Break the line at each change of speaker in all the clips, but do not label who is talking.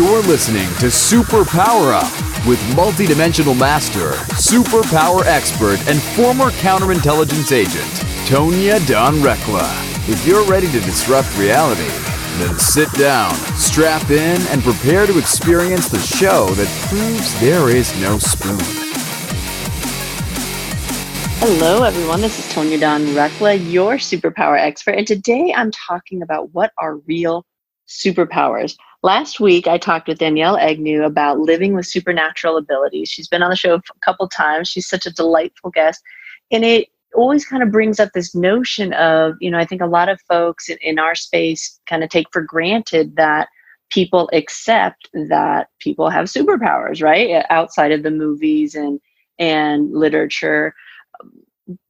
You're listening to Superpower Up with multidimensional master, superpower expert, and former counterintelligence agent, Tonya Dawn Recla. If you're ready to disrupt reality, then sit down, strap in, and prepare to experience the show that proves there is no spoon.
Hello, everyone. This is Tonya Dawn Recla, your superpower expert. And today I'm talking about what are real superpowers. Last week, I talked with Danielle Egnew about living with supernatural abilities. She's been on the show a couple times. She's such a delightful guest. And it always kind of brings up this notion of, I think a lot of folks in our space kind of take for granted that people accept that people have superpowers, right? Outside of the movies and literature.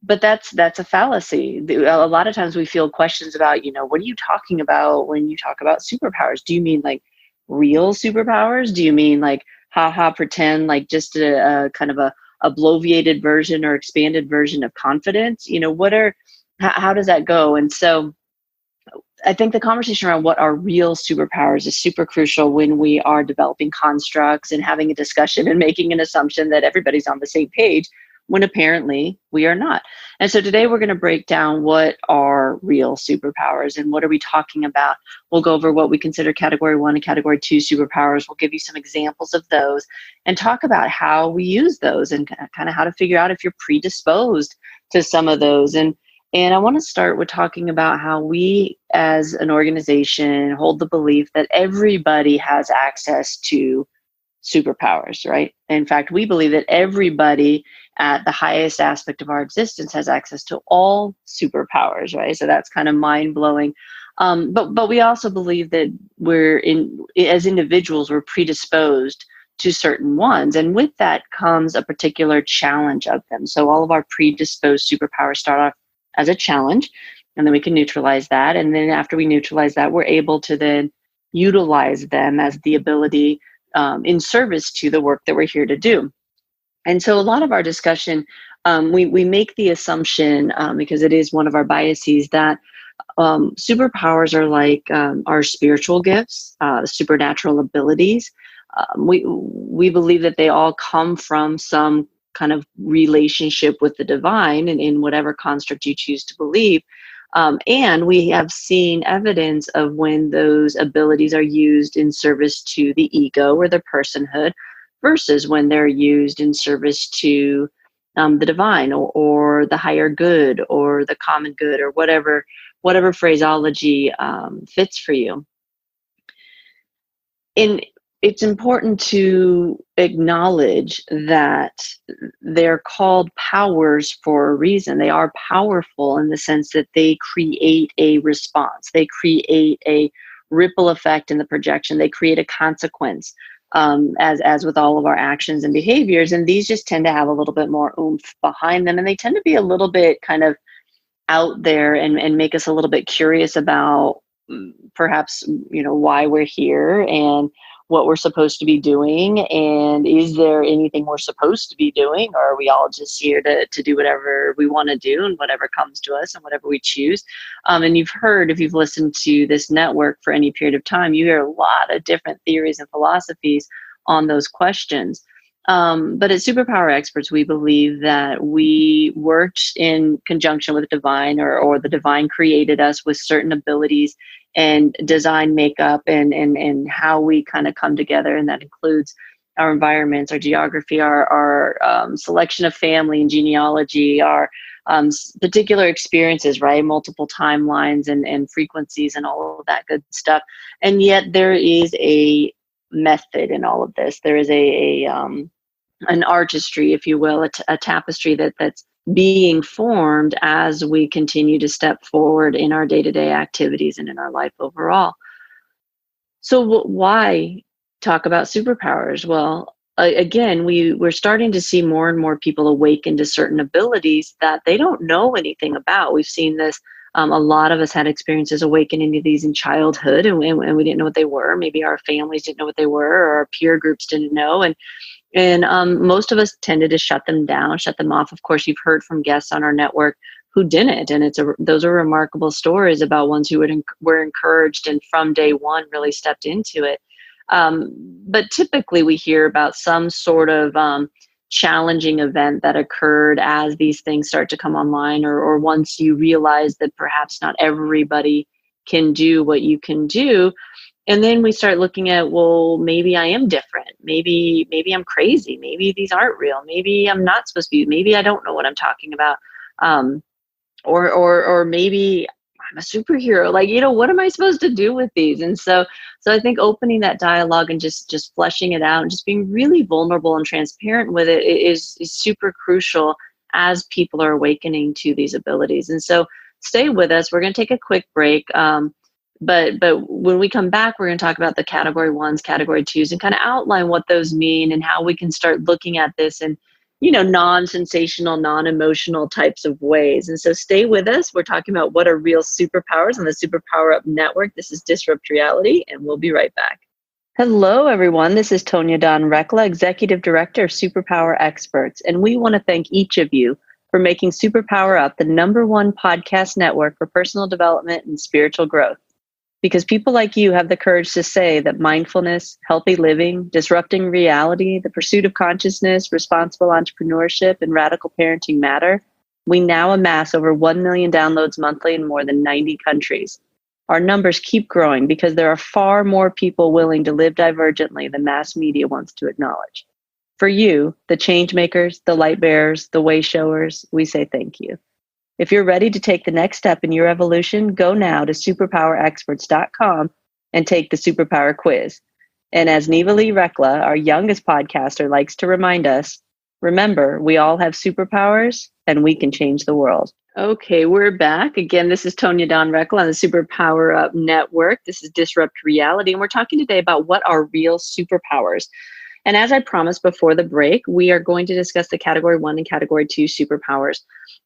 But that's a fallacy. A lot of times we feel questions about, what are you talking about when you talk about superpowers? Do you mean like real superpowers? Do you mean like, pretend, like just a kind of a bloviated version or expanded version of confidence? How does that go? And so I think the conversation around what are real superpowers is super crucial when we are developing constructs and having a discussion and making an assumption that everybody's on the same page, when apparently we are not. And so today we're going to break down what are real superpowers and what are we talking about. We'll go over what we consider category 1 and category 2 superpowers. We'll give you some examples of those and talk about how we use those and kind of how to figure out if you're predisposed to some of those. And I want to start with talking about how we as an organization hold the belief that everybody has access to superpowers, right? In fact, we believe that everybody at the highest aspect of our existence has access to all superpowers, right? So that's kind of mind-blowing. But we also believe that as individuals, we're predisposed to certain ones. And with that comes a particular challenge of them. So all of our predisposed superpowers start off as a challenge, and then we can neutralize that. And then after we neutralize that, we're able to then utilize them as the ability in service to the work that we're here to do. And so a lot of our discussion, we make the assumption, because it is one of our biases, that superpowers are like our spiritual gifts, supernatural abilities. We believe that they all come from some kind of relationship with the divine and in whatever construct you choose to believe. And we have seen evidence of when those abilities are used in service to the ego or the personhood versus when they're used in service to the divine or the higher good or the common good or whatever phraseology fits for you. And it's important to acknowledge that they're called powers for a reason. They are powerful in the sense that they create a response. They create a ripple effect in the projection. They create a consequence, as with all of our actions and behaviors. And these just tend to have a little bit more oomph behind them. And they tend to be a little bit kind of out there and make us a little bit curious about perhaps, why we're here and what we're supposed to be doing, and is there anything we're supposed to be doing, or are we all just here to do whatever we want to do and whatever comes to us and whatever we choose? And you've heard, if you've listened to this network for any period of time, you hear a lot of different theories and philosophies on those questions. But as superpower experts, we believe that we worked in conjunction with the divine, or the divine created us with certain abilities and design makeup and how we kind of come together. And that includes our environments, our geography, our selection of family and genealogy, our particular experiences, right? Multiple timelines and frequencies and all of that good stuff. And yet there is a method in all of this. There is an artistry, if you will, a tapestry that's being formed as we continue to step forward in our day-to-day activities and in our life overall. So why talk about superpowers? Well, again, we're starting to see more and more people awaken to certain abilities that they don't know anything about. We've seen this. A lot of us had experiences awakening to these in childhood, and we didn't know what they were. Maybe our families didn't know what they were, or our peer groups didn't know. And most of us tended to shut them down, shut them off. Of course, you've heard from guests on our network who didn't. And those are remarkable stories about ones who were encouraged and from day one really stepped into it. But typically we hear about some sort of challenging event that occurred as these things start to come online, or once you realize that perhaps not everybody can do what you can do. And then we start looking at, well, maybe I am different. Maybe I'm crazy. Maybe these aren't real. Maybe I'm not supposed to be. Maybe I don't know what I'm talking about. Um, or maybe I'm a superhero. Like, what am I supposed to do with these? And so I think opening that dialogue and just fleshing it out and just being really vulnerable and transparent with it is super crucial as people are awakening to these abilities. And so stay with us. We're going to take a quick break. But when we come back, we're going to talk about the category ones, category twos, and kind of outline what those mean and how we can start looking at this in, non-sensational, non-emotional types of ways. And so stay with us. We're talking about what are real superpowers on the Superpower Up Network. This is Disrupt Reality, and we'll be right back. Hello, everyone. This is Tonya Dawn Rekla, Executive Director of Superpower Experts, and we want to thank each of you for making Superpower Up the #1 podcast network for personal development and spiritual growth. Because people like you have the courage to say that mindfulness, healthy living, disrupting reality, the pursuit of consciousness, responsible entrepreneurship, and radical parenting matter, we now amass over 1 million downloads monthly in more than 90 countries. Our numbers keep growing because there are far more people willing to live divergently than mass media wants to acknowledge. For you, the change makers, the light bearers, the way showers, we say thank you. If you're ready to take the next step in your evolution, go now to superpowerexperts.com and take the Superpower quiz. And as Neva Lee Rekla, our youngest podcaster, likes to remind us, remember, we all have superpowers and we can change the world. Okay, we're back. Again, this is Tonya Dawn Rekla on the Superpower Up Network. This is Disrupt Reality, and we're talking today about what are real superpowers. And as I promised before the break, we are going to discuss the category 1 and category 2 superpowers.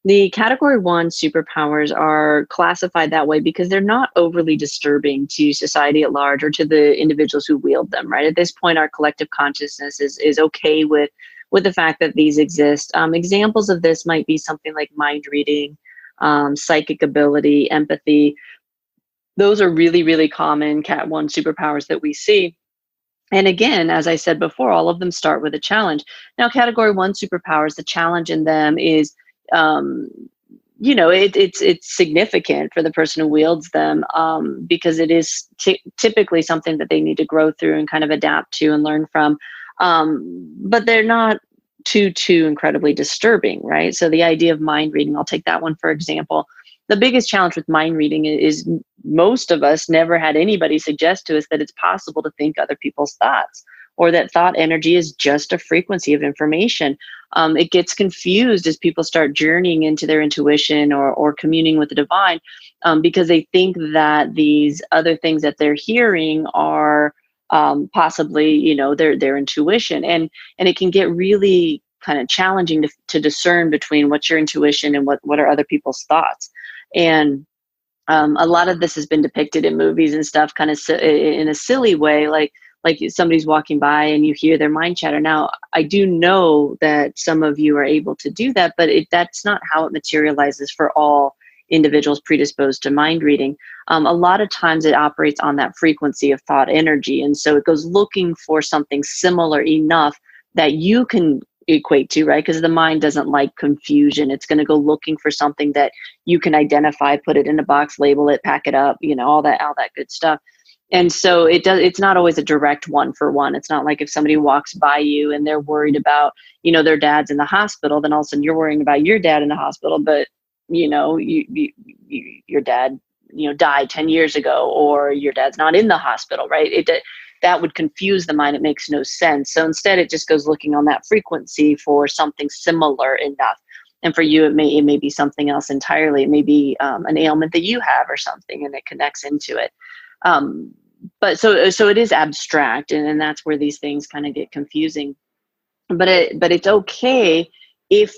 The category 1 superpowers are classified that way because they're not overly disturbing to society at large or to the individuals who wield them, right? At this point, our collective consciousness is okay with the fact that these exist. Examples of this might be something like mind reading, psychic ability, empathy. Those are really, really common Cat 1 superpowers that we see. And again, as I said before, all of them start with a challenge. Now, category 1 superpowers, the challenge in them is, it's significant for the person who wields them because it is typically something that they need to grow through and kind of adapt to and learn from. But they're not too incredibly disturbing, right? So the idea of mind reading, I'll take that one for example. The biggest challenge with mind reading is most of us never had anybody suggest to us that it's possible to think other people's thoughts or that thought energy is just a frequency of information. It gets confused as people start journeying into their intuition or communing with the divine because they think that these other things that they're hearing are possibly, their intuition. And it can get really kind of challenging to discern between what's your intuition and what are other people's thoughts. And a lot of this has been depicted in movies and stuff kind of in a silly way, like somebody's walking by and you hear their mind chatter. Now, I do know that some of you are able to do that, but that's not how it materializes for all individuals predisposed to mind reading. A lot of times it operates on that frequency of thought energy. And so it goes looking for something similar enough that you can equate to, right? Because the mind doesn't like confusion. It's going to go looking for something that you can identify, put it in a box, label it, pack it up, all that good stuff. And so it's not always a direct one for one. It's not like if somebody walks by you and they're worried about, their dad's in the hospital, then all of a sudden you're worrying about your dad in the hospital, but your dad, died 10 years ago, or your dad's not in the hospital, right? That would confuse the mind. It makes no sense. So instead, it just goes looking on that frequency for something similar enough. And for you, it may be something else entirely. It may be an ailment that you have or something, and it connects into it. But so it is abstract, and that's where these things kind of get confusing. But it's okay if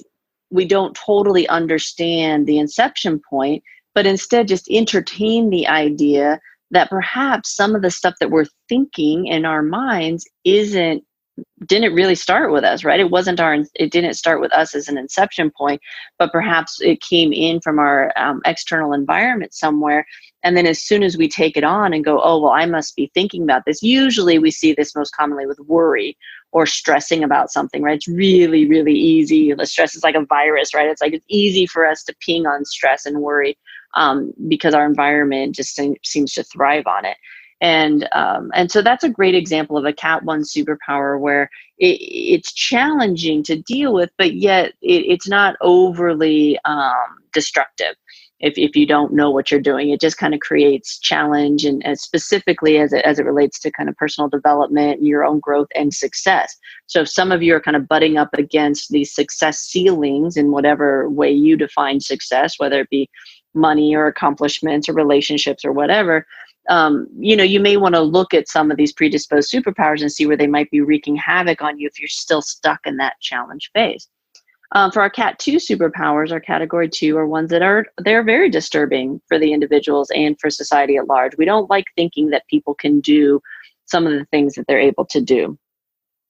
we don't totally understand the inception point, but instead just entertain the idea that perhaps some of the stuff that we're thinking in our minds didn't really start with us, right? It didn't start with us as an inception point, but perhaps it came in from our external environment somewhere. And then as soon as we take it on and go, oh, well, I must be thinking about this. Usually we see this most commonly with worry or stressing about something, right? It's really, really easy. The stress is like a virus, right? It's like it's easy for us to ping on stress and worry because our environment just seems to thrive on it. And so that's a great example of a Cat 1 superpower where it's challenging to deal with, but yet it's not overly destructive. If you don't know what you're doing, it just kind of creates challenge, and specifically as it relates to kind of personal development, your own growth and success. So if some of you are kind of butting up against these success ceilings in whatever way you define success, whether it be money or accomplishments or relationships or whatever, you may want to look at some of these predisposed superpowers and see where they might be wreaking havoc on you if you're still stuck in that challenge phase. For our Cat 2 superpowers, our category 2 are ones that they're very disturbing for the individuals and for society at large. We don't like thinking that people can do some of the things that they're able to do.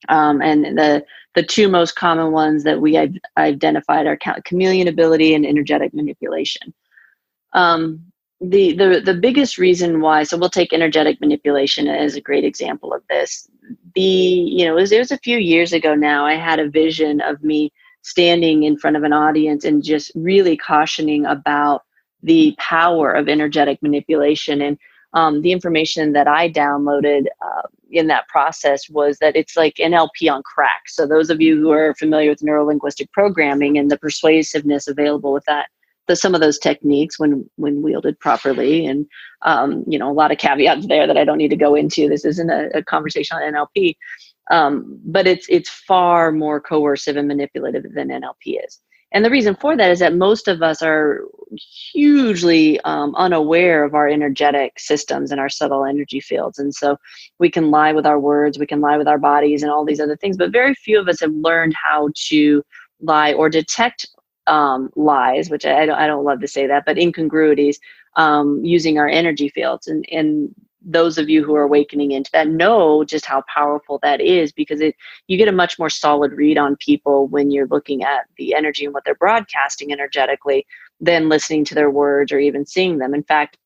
And the two most common ones that we identified are chameleon ability and energetic manipulation. The biggest reason why, so we'll take energetic manipulation as a great example of this. It was a few years ago now, I had a vision of me standing in front of an audience and just really cautioning about the power of energetic manipulation. And the information that I downloaded in that process was that it's like NLP on crack. So those of you who are familiar with neuro-linguistic programming and the persuasiveness available with that, some of those techniques when wielded properly, and a lot of caveats there that I don't need to go into. This isn't a conversation on NLP. But it's far more coercive and manipulative than NLP is. And the reason for that is that most of us are hugely unaware of our energetic systems and our subtle energy fields. And so we can lie with our words, we can lie with our bodies and all these other things, but very few of us have learned how to lie or detect lies, which I don't love to say that, but incongruities using our energy fields. And those of you who are awakening into that know just how powerful that is, because you get a much more solid read on people when you're looking at the energy and what they're broadcasting energetically than listening to their words or even seeing them. In fact,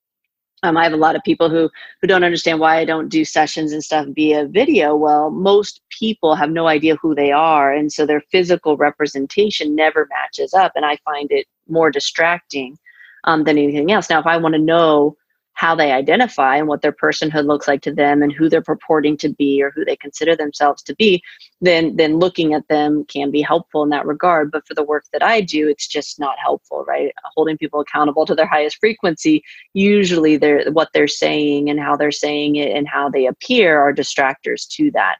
I have a lot of people who don't understand why I don't do sessions and stuff via video. Well, most people have no idea who they are, and so their physical representation never matches up, and I find it more distracting than anything else. Now, if I want to know how they identify and what their personhood looks like to them and who they're purporting to be or who they consider themselves to be, then looking at them can be helpful in that regard. But for the work that I do, it's just not helpful, right? Holding people accountable to their highest frequency, usually what they're saying and how they're saying it and how they appear are distractors to that.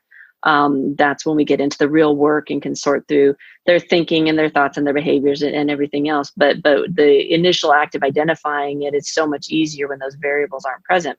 That's when we get into the real work and can sort through their thinking and their thoughts and their behaviors and everything else. But the initial act of identifying it is so much easier when those variables aren't present.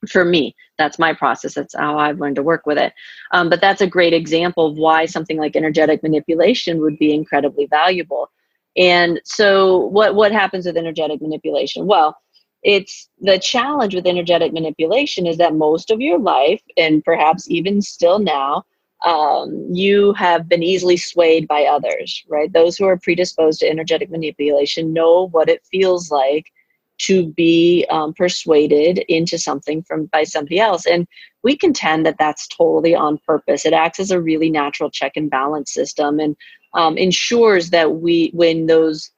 For me, that's my process. That's how I've learned to work with it. But that's a great example of why something like energetic manipulation would be incredibly valuable. And so what happens with energetic manipulation? Well, it's the challenge with energetic manipulation is that most of your life, and perhaps even still now, you have been easily swayed by others, right? Those who are predisposed to energetic manipulation know what it feels like to be persuaded into something by somebody else. And we contend that that's totally on purpose. It acts as a really natural check and balance system and ensures that when those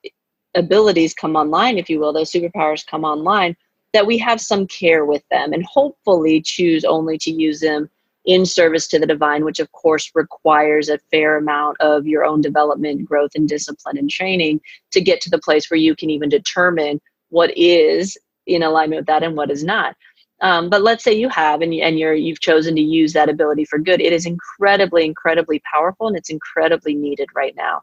abilities come online, if you will, those superpowers come online, that we have some care with them and hopefully choose only to use them in service to the divine, which of course requires a fair amount of your own development, growth, and discipline and training to get to the place where you can even determine what is in alignment with that and what is not. But let's say you have, and you've chosen to use that ability for good. It is incredibly, incredibly powerful, and it's incredibly needed right now.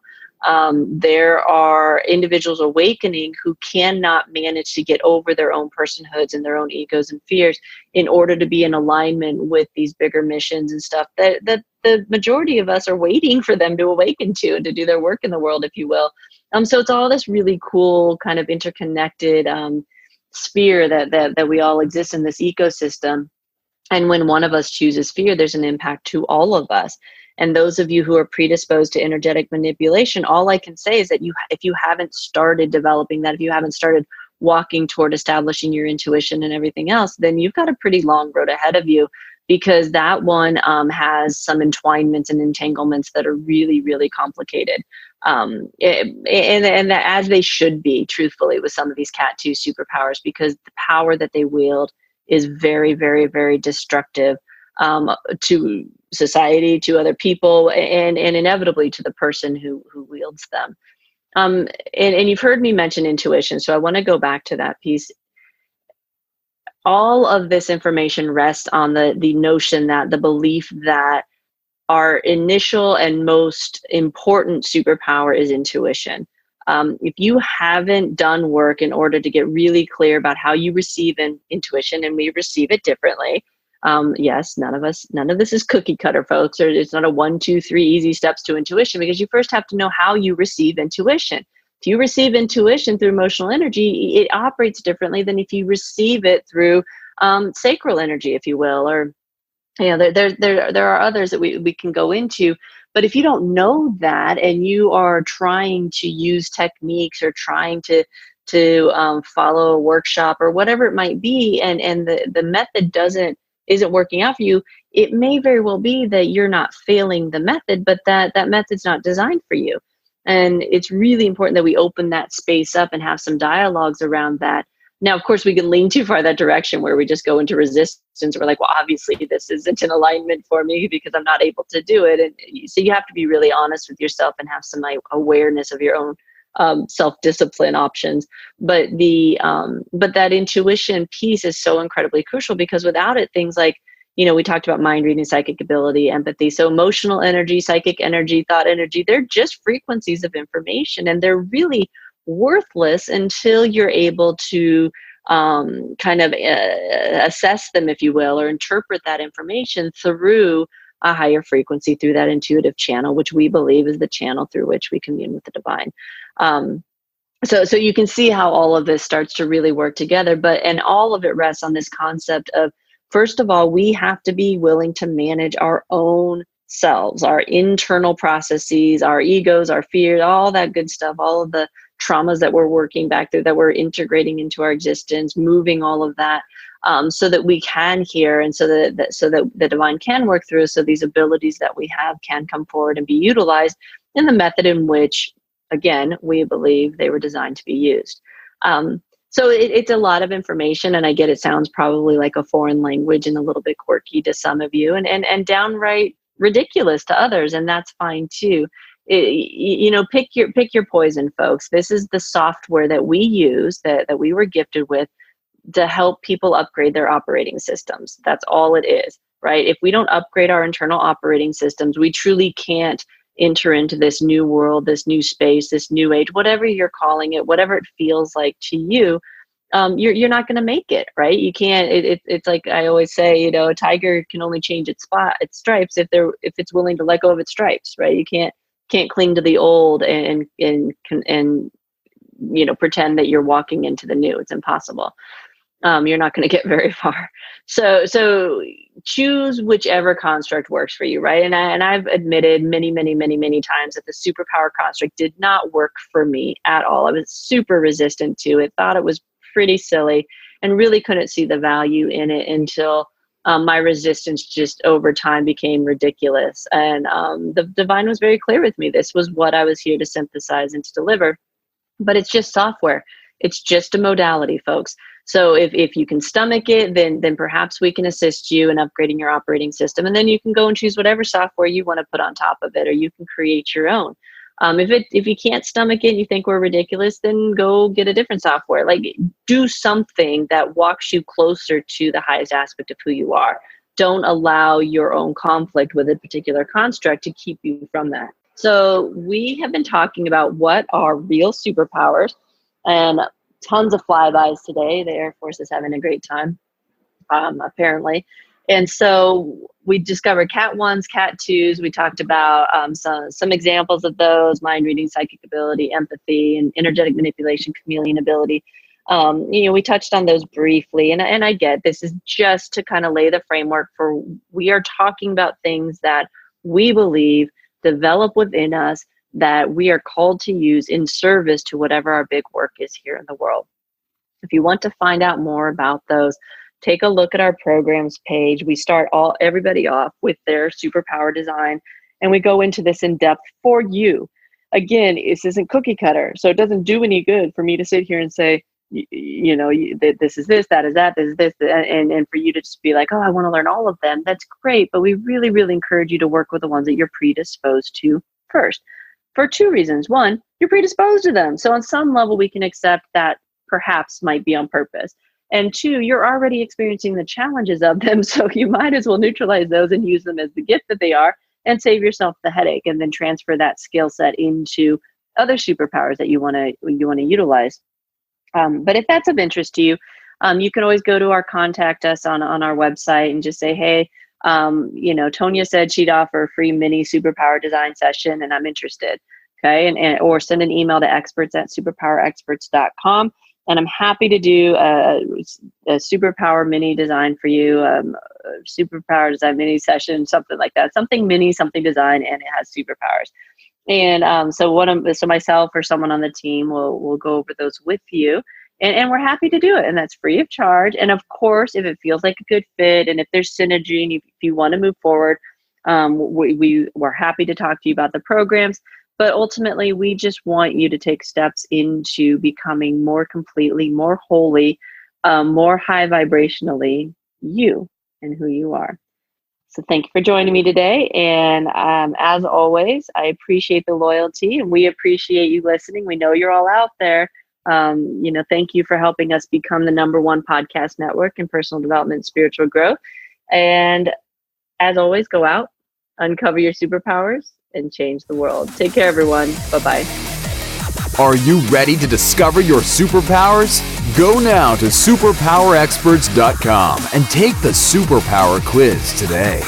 There are individuals awakening who cannot manage to get over their own personhoods and their own egos and fears in order to be in alignment with these bigger missions and stuff that the majority of us are waiting for them to awaken to and to do their work in the world, if you will. So it's all this really cool kind of interconnected sphere that we all exist in this ecosystem. And when one of us chooses fear, there's an impact to all of us. And those of you who are predisposed to energetic manipulation, all I can say is that if you haven't started developing that, if you haven't started walking toward establishing your intuition and everything else, then you've got a pretty long road ahead of you, because that one has some entwinements and entanglements that are really, really complicated. And as they should be, truthfully, with some of these Cat 2 superpowers, because the power that they wield is very, very, very destructive to society, to other people, and inevitably to the person who wields them. And you've heard me mention intuition, so I want to go back to that piece. All of this information rests on the notion, that the belief that our initial and most important superpower is intuition. If you haven't done work in order to get really clear about how you receive intuition, and we receive it differently. Yes, none of this is cookie cutter, folks, or it's not a 1, 2, 3 easy steps to intuition, because you first have to know how you receive intuition. If you receive intuition through emotional energy, it operates differently than if you receive it through sacral energy, if you will, or there are others that we can go into. But if you don't know that, and you are trying to use techniques, or trying to follow a workshop or whatever it might be, and the method isn't working out for you, it may very well be that you're not failing the method, but that method's not designed for you. And it's really important that we open that space up and have some dialogues around that. Now, of course, we can lean too far that direction, where we just go into resistance. We're like, well, obviously this isn't in alignment for me because I'm not able to do it. And so you have to be really honest with yourself and have some awareness of your own self-discipline options. But but that intuition piece is so incredibly crucial, because without it, things like, we talked about mind reading, psychic ability, empathy. So emotional energy, psychic energy, thought energy, they're just frequencies of information, and they're really worthless until you're able to kind of assess them, if you will, or interpret that information through a higher frequency, through that intuitive channel, which we believe is the channel through which we commune with the divine. So you can see how all of this starts to really work together, and all of it rests on this concept of, first of all, we have to be willing to manage our own selves, our internal processes, our egos, our fears, all that good stuff, all of the traumas that we're working back through, that we're integrating into our existence, moving all of that, so that we can hear, and so that the divine can work through us, so these abilities that we have can come forward and be utilized in the method in which, again, we believe they were designed to be used. So it's a lot of information, and I get it sounds probably like a foreign language and a little bit quirky to some of you, and downright ridiculous to others, and that's fine too. Pick your poison, folks. This is the software that we use, that we were gifted with, to help people upgrade their operating systems. That's all it is, right? If we don't upgrade our internal operating systems, we truly can't enter into this new world, this new space, this new age, whatever you're calling it, whatever it feels like to you. You're not going to make it, right? You can't. It's like I always say, a tiger can only change its stripes if it's willing to let go of its stripes, right? You can't cling to the old and pretend that you're walking into the new. It's impossible. You're not going to get very far. So choose whichever construct works for you, right? And I've admitted many, many, many, many times that the superpower construct did not work for me at all. I was super resistant to it, thought it was pretty silly, and really couldn't see the value in it until my resistance just over time became ridiculous. And the divine was very clear with me. This was what I was here to synthesize and to deliver. But it's just software. It's just a modality, folks. So if you can stomach it, then perhaps we can assist you in upgrading your operating system. And then you can go and choose whatever software you want to put on top of it, or you can create your own. If you can't stomach it and you think we're ridiculous, then go get a different software. Like, do something that walks you closer to the highest aspect of who you are. Don't allow your own conflict with a particular construct to keep you from that. So we have been talking about what are real superpowers, and tons of flybys today. The Air Force is having a great time, apparently. And so we discovered Cat 1s, Cat 2s. We talked about some examples of those: mind reading, psychic ability, empathy, and energetic manipulation, chameleon ability. We touched on those briefly, and I get this is just to kind of lay the framework for, we are talking about things that we believe develop within us, that we are called to use in service to whatever our big work is here in the world. If you want to find out more about those, take a look at our programs page. We start everybody off with their superpower design, and we go into this in depth for you. Again, this isn't cookie cutter, so it doesn't do any good for me to sit here and say, this is this, that is that, this is this, and for you to just be like, oh, I want to learn all of them. That's great, but we really, really encourage you to work with the ones that you're predisposed to first, for two reasons. One, you're predisposed to them, so on some level we can accept that perhaps might be on purpose. And two, you're already experiencing the challenges of them, so you might as well neutralize those and use them as the gift that they are, and save yourself the headache, and then transfer that skill set into other superpowers that you want to utilize. But if that's of interest to you, you can always go to contact us on our website and just say, hey, Tonya said she'd offer a free mini superpower design session, and I'm interested. Okay, and or send an email to experts@superpowerexperts.com, and I'm happy to do a superpower mini design for you, superpower design mini session, something like that, something mini, something design, and it has superpowers. And so myself or someone on the team will go over those with you, and we're happy to do it, and that's free of charge. And of course, if it feels like a good fit, and if there's synergy, and if you want to move forward, we're happy to talk to you about the programs. But ultimately, we just want you to take steps into becoming more completely, more wholly, more high vibrationally you and who you are. So thank you for joining me today. And as always, I appreciate the loyalty, and we appreciate you listening. We know you're all out there. Thank you for helping us become the #1 podcast network in personal development and spiritual growth. And as always, go out, uncover your superpowers, and change the world. Take care, everyone. Bye-bye.
Are you ready to discover your superpowers? Go now to superpowerexperts.com and take the superpower quiz today.